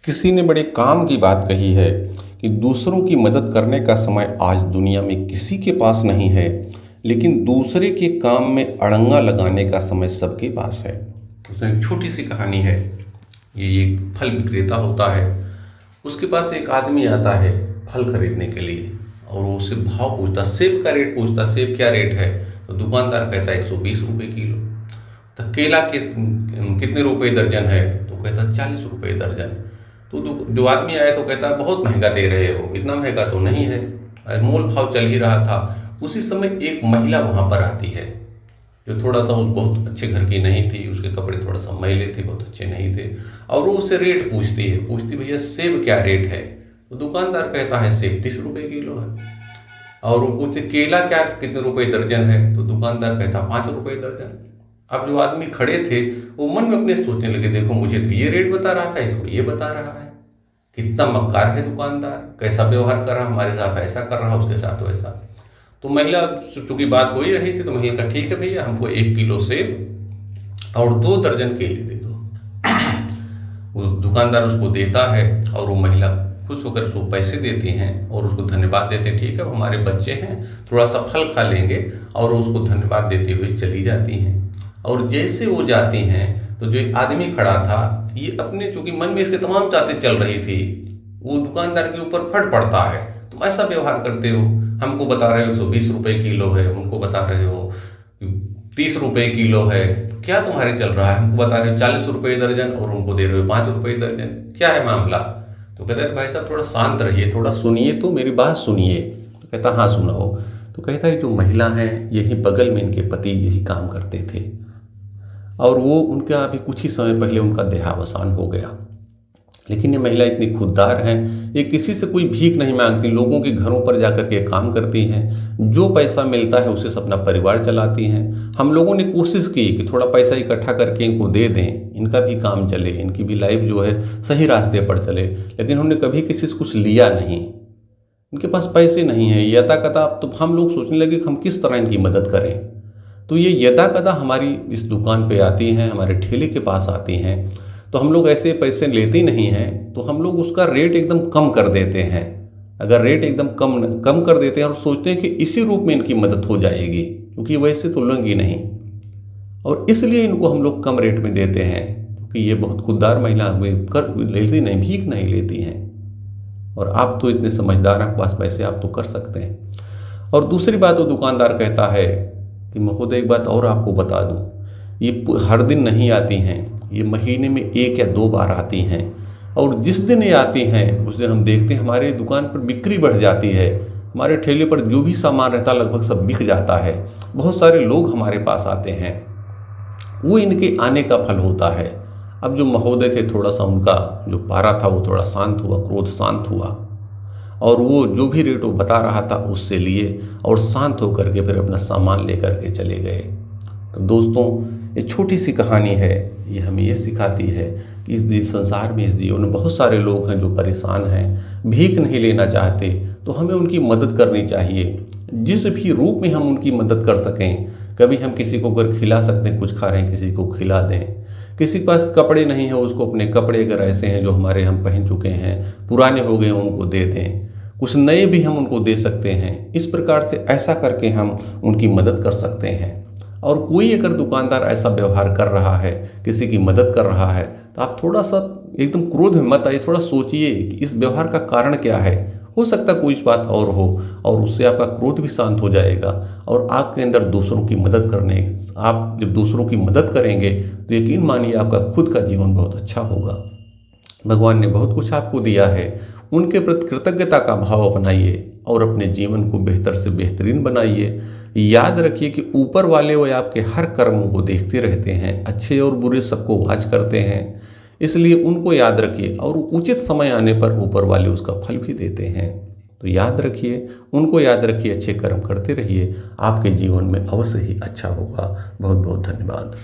किसी ने बड़े काम की बात कही है कि दूसरों की मदद करने का समय आज दुनिया में किसी के पास नहीं है, लेकिन दूसरे के काम में अड़ंगा लगाने का समय सबके पास है। उसमें एक छोटी सी कहानी है। ये एक फल विक्रेता होता है। उसके पास एक आदमी आता है फल खरीदने के लिए और वो उससे भाव पूछता, सेब का रेट पूछता, सेब क्या रेट है? तो दुकानदार कहता है 120 रुपये किलो। तो केला के कितने रुपए दर्जन है? तो कहता 40 रुपये दर्जन। तो जो आदमी आया तो कहता बहुत महंगा दे रहे हो, इतना महंगा तो नहीं है। मोल भाव चल ही रहा था। उसी समय एक महिला वहाँ पर आती है जो थोड़ा सा उस बहुत अच्छे घर की नहीं थी, उसके कपड़े थोड़ा सा मैले थे, बहुत अच्छे नहीं थे। और वो उससे रेट पूछती भैया सेब क्या रेट है? तो दुकानदार कहता है सेब 30 रुपये किलो है। और वो पूछते केला क्या कितने रुपए दर्जन है? तो दुकानदार कहता 5 रुपये दर्जन। अब जो आदमी खड़े थे वो मन में अपने सोचने लगे, देखो मुझे तो ये रेट बता रहा था, इसको ये बता रहा है। कितना मक्कार है दुकानदार, कैसा व्यवहार कर रहा, हमारे साथ ऐसा कर रहा, उसके साथ वैसा। तो महिला, चूंकि बात हो ही रही थी, तो महिला का ठीक है भैया, हमको 1 किलो सेब और 2 दर्जन केले दे दो। वो दुकानदार उसको देता है और वो महिला खुश होकर उसको पैसे देती हैं और उसको धन्यवाद देते हैं। ठीक है, वो हमारे बच्चे हैं, थोड़ा सा फल खा लेंगे। और उसको धन्यवाद देते हुए चली जाती हैं। और जैसे वो जाती हैं तो जो आदमी खड़ा था, ये अपने, चूंकि मन में इसके तमाम बातें चल रही थी, वो दुकानदार के ऊपर फट पड़ता है, तुम ऐसा व्यवहार करते हो, हमको बता रहे हो 120 रुपये किलो है, उनको बता रहे हो 30 रुपये किलो है, क्या तुम्हारे चल रहा है? हमको बता रहे हो 40 रुपये दर्जन और उनको दे रहे हो 5 रुपये दर्जन, क्या है मामला? तो कहता है भाई साहब थोड़ा शांत रहिए, थोड़ा सुनिए, तो मेरी बात सुनिए। तो कहता हाँ सुनाओ। तो कहता है जो महिला है, यही बगल में इनके पति यही काम करते थे और वो उनका अभी कुछ ही समय पहले उनका देहावसान हो गया। लेकिन ये महिला इतनी खुददार हैं, ये किसी से कोई भीख नहीं मांगती, लोगों के घरों पर जाकर के काम करती हैं, जो पैसा मिलता है उससे अपना परिवार चलाती हैं। हम लोगों ने कोशिश की कि थोड़ा पैसा इकट्ठा करके इनको दे दें, इनका भी काम चले, इनकी भी लाइफ जो है सही रास्ते पर चले, लेकिन उन्होंने कभी किसी से कुछ लिया नहीं। इनके पास पैसे नहीं हैं, यथा कथा। तो हम लोग सोचने लगे कि हम किस तरह इनकी मदद करें। तो ये यदा कदा हमारी इस दुकान पे आती हैं, हमारे ठेले के पास आती हैं। तो हम लोग ऐसे पैसे लेते नहीं हैं, तो हम लोग उसका रेट एकदम कम कर देते हैं। अगर रेट एकदम कम कर देते हैं और सोचते हैं कि इसी रूप में इनकी मदद हो जाएगी, क्योंकि वैसे तो लेंगी नहीं, और इसलिए इनको हम लोग कम रेट में देते हैं, क्योंकि ये बहुत खुददार महिला कर लेती नहीं, भीख नहीं लेती हैं। और आप तो इतने समझदार हैं, आपके पास पैसे, आप तो कर सकते हैं। और दूसरी बात, वो दुकानदार कहता है कि महोदय एक बात और आपको बता दूं, ये हर दिन नहीं आती हैं, ये महीने में 1 या 2 बार आती हैं। और जिस दिन ये आती हैं उस दिन हम देखते हैं हमारे दुकान पर बिक्री बढ़ जाती है, हमारे ठेले पर जो भी सामान रहता है लगभग सब बिक जाता है। बहुत सारे लोग हमारे पास आते हैं, वो इनके आने का फल होता है। अब जो महोदय थे, थोड़ा सा उनका जो पारा था वो थोड़ा शांत हुआ, क्रोध शांत हुआ, और वो जो भी रेट वो बता रहा था उससे लिए और शांत होकर के फिर अपना सामान लेकर के चले गए। तो दोस्तों, ये छोटी सी कहानी है, ये हमें ये सिखाती है कि इस संसार में, इस जीवन में बहुत सारे लोग हैं जो परेशान हैं, भीख नहीं लेना चाहते, तो हमें उनकी मदद करनी चाहिए। जिस भी रूप में हम उनकी मदद कर सकें, कभी हम किसी को अगर खिला सकते हैं, कुछ खा रहे हैं, किसी को खिला दें। किसी के पास कपड़े नहीं है, उसको अपने कपड़े अगर ऐसे हैं जो हमारे हम पहन चुके हैं, पुराने हो गए, उनको दे दें। कुछ नए भी हम उनको दे सकते हैं। इस प्रकार से ऐसा करके हम उनकी मदद कर सकते हैं। और कोई अगर दुकानदार ऐसा व्यवहार कर रहा है, किसी की मदद कर रहा है, तो आप थोड़ा सा एकदम क्रोध में मत आइए, थोड़ा सोचिए कि इस व्यवहार का कारण क्या है। हो सकता है कोई बात और हो, और उससे आपका क्रोध भी शांत हो जाएगा और आपके अंदर दूसरों की मदद करने, आप जब दूसरों की मदद करेंगे तो यकीन मानिए आपका खुद का जीवन बहुत अच्छा होगा। भगवान ने बहुत कुछ आपको दिया है, उनके प्रति कृतज्ञता का भाव अपनाइए और अपने जीवन को बेहतर से बेहतरीन बनाइए। याद रखिए कि ऊपर वाले वो आपके हर कर्मों को देखते रहते हैं, अच्छे और बुरे सबको वाच करते हैं, इसलिए उनको याद रखिए और उचित समय आने पर ऊपर वाले उसका फल भी देते हैं। तो याद रखिए, उनको याद रखिए, अच्छे कर्म करते रहिए, आपके जीवन में अवश्य ही अच्छा होगा। बहुत बहुत धन्यवाद।